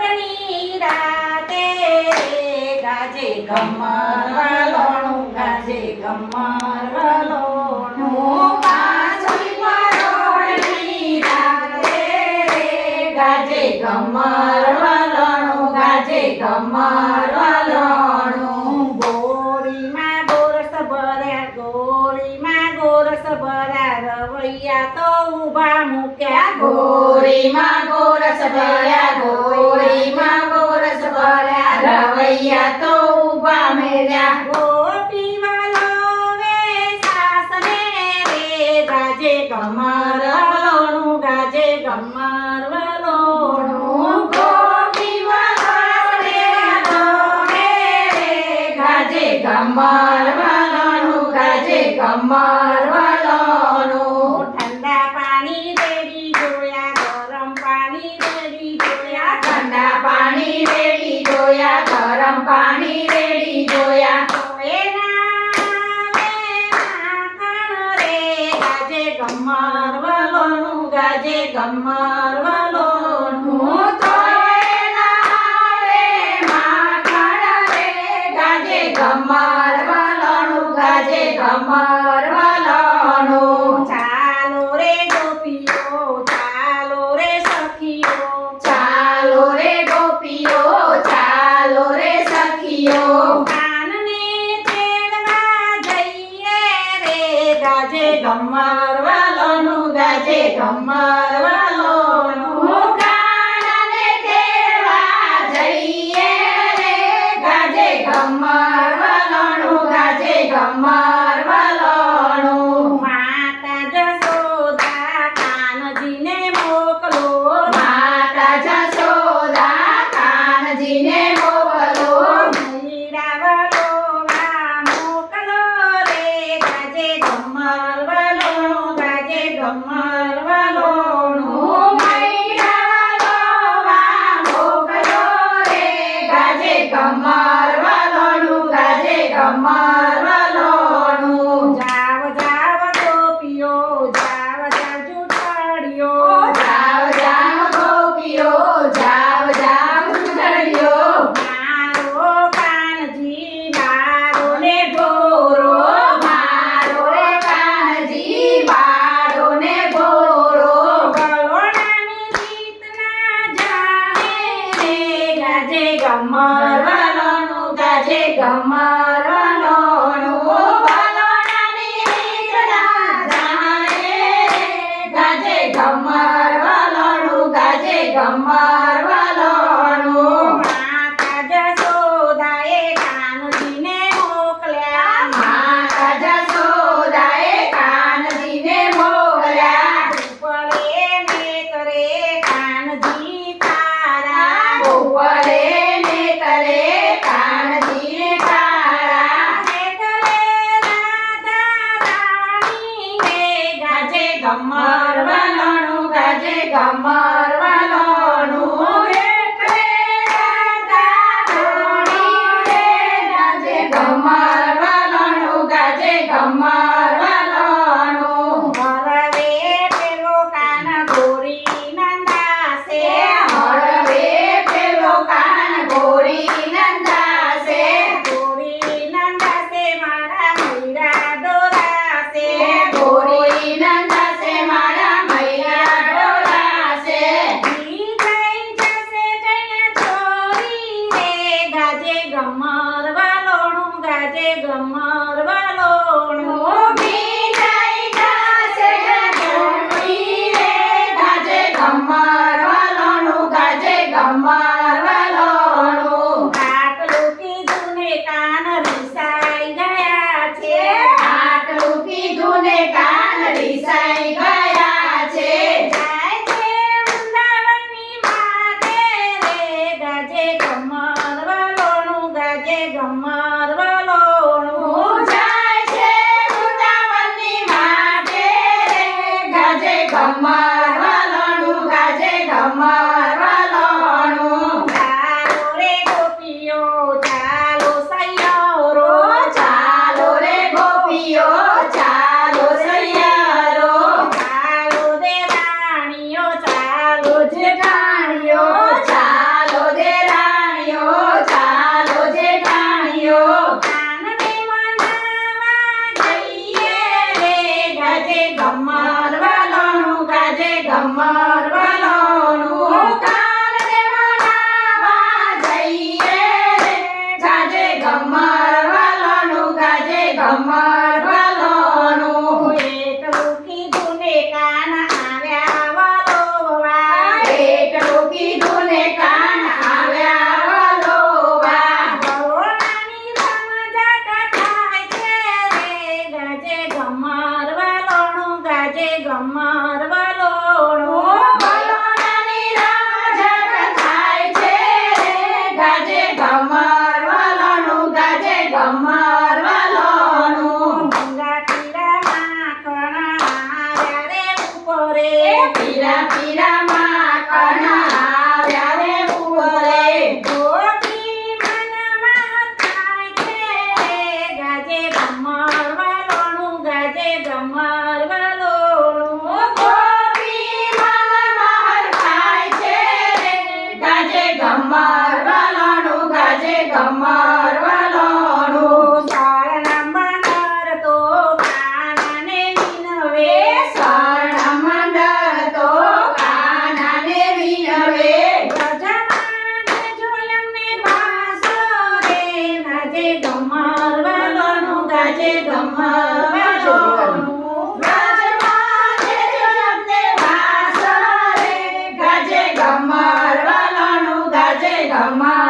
કોટની રાતે ગાજે ગમર વાલોણું ગાજે ગમર વાલોણું બાંસુરી પરોળની રાતે ગાજે ગમર વાલોણું ગાજે ગમર વાલોણું ગોળીમાં ગોરસ ભર્યા ગોળીમાં ગોરસ ભર્યા રવૈયા તો ઊભા મૂક્યા ગોળીમાં ગોરસ ભર્યા ગોળીમાં ગોરસ ભર્યા રવૈયા તો ઊભા મેલ્યા ગોપી વાલોવે સાસને રે ગાજે ગમર વાલોણું ગાજે ગમર વાલોણું ગોપી વાલોવે રે ગાજે ગમર વાલોણું ગાજે ગમર વાલોણું ઠંડા પાણી રેડી જોયા ગરમ પાણી રેડી જોયા ઠંડા પાણી રેડી જોયા ગરમ પાણી રેડી જોયા ગાજે ગમર વાલોણું ગાજે ગમર વાલોણું ગમર વાલોણું ગાજે ગમર વાલોણું ચાલો રે ગોપીઓ ચાલો રે સખીઓ ચાલો રે ગોપીઓ ચાલો રે સખીઓ કાનને તેડવા જઈએ રે ગાજે ગમર વાલોણું ગાજે ગમર વાલોણું કાનને તેડવા જઈએ રે ગાજે ગમર વાલોણું ગાજે ગમર વાલોણું માતા જશોદા કાનજીને મોકલો માતા જશોદા કાનજીને મોકલો મૈડા વલોવા મોકલો રે ગાજે ગમર વાલોણું ગાજે ગમર વાલોણું મૈડા વલોવા મોકલો રે ગાજે ગમર વાલોણું ગાજે ગમર વાલોણું જાવ જાવ ગોપીઓ જાવ જાવ જુઠાડીઓ જાવ જાવ ગોપીઓ જાવ જાવ જુઠાડીઓ મારો કાનજી મારો ને ગોરો મારો રે કાનજી મારો ને ગોરો ગલોણાની રીત ના જાણે રે ગાજે ગમર વાલોણું ગાજે ગમર વાલોણું ગલોણાની રીત ના જાણે ગાજે ગમર વાલોણું ગાજે ગમર વાલોણું માતા જશોદાએ કાનજીને મોકલ્યા માતા જશોદાએ કાનજીને મોકલ્યા ઉપડે નેતરે કાનજી તારા ઉપડે નેતરે કાનજી તારા નેતરે રાધા રાણી રે ગાજે ગમર વાલોણું ગાજે ગમર વાલોણું નેતરે રાધા રાણી રે ગાજે ગમર વાલોણું ગાજે ગમર વાલોણું હરવે પેલો કાન ગોરી નંદાસે હરવે પેલો કાન ગોરી નંદાસે ગોરી નંદાસે મારા મૈરા ડોરાસે ગોરી નંદાસે મારા મૈરા ડોરાસે ઈ જઈ જશે જઈને ચોરી રે ગાજે ગમર વાલોણું ગાજે ગમર વાલોણું ઈ જઈ જશે ચોરી રે ગાજે ગમર વાલોણું ગાજે ગમર વાલોણું આટલું કીધું ને કાન રીસાઈ ગયા છે આટલું કીધું ને કાન રીસાઈ ગયા છે જાય છે વૃંદાવનની માતે રે ગાજે ગમર વાલોણું ગાજે ગમર વાલોણું ગમર વાલોણું ગાજે ગમર વાલોણું શરણા મંડળ તો કાનાને વિનવે શરણ મંડળ તો કાનાને વિનવે ગજમાને જોયમને વાસો રે ગાજે ગમર વાલોણું ગાજે ગમર વાલોણું રાજમાને જોયમને વાસ રે ગાજે ગમર વાલોણું ગાજે ગમર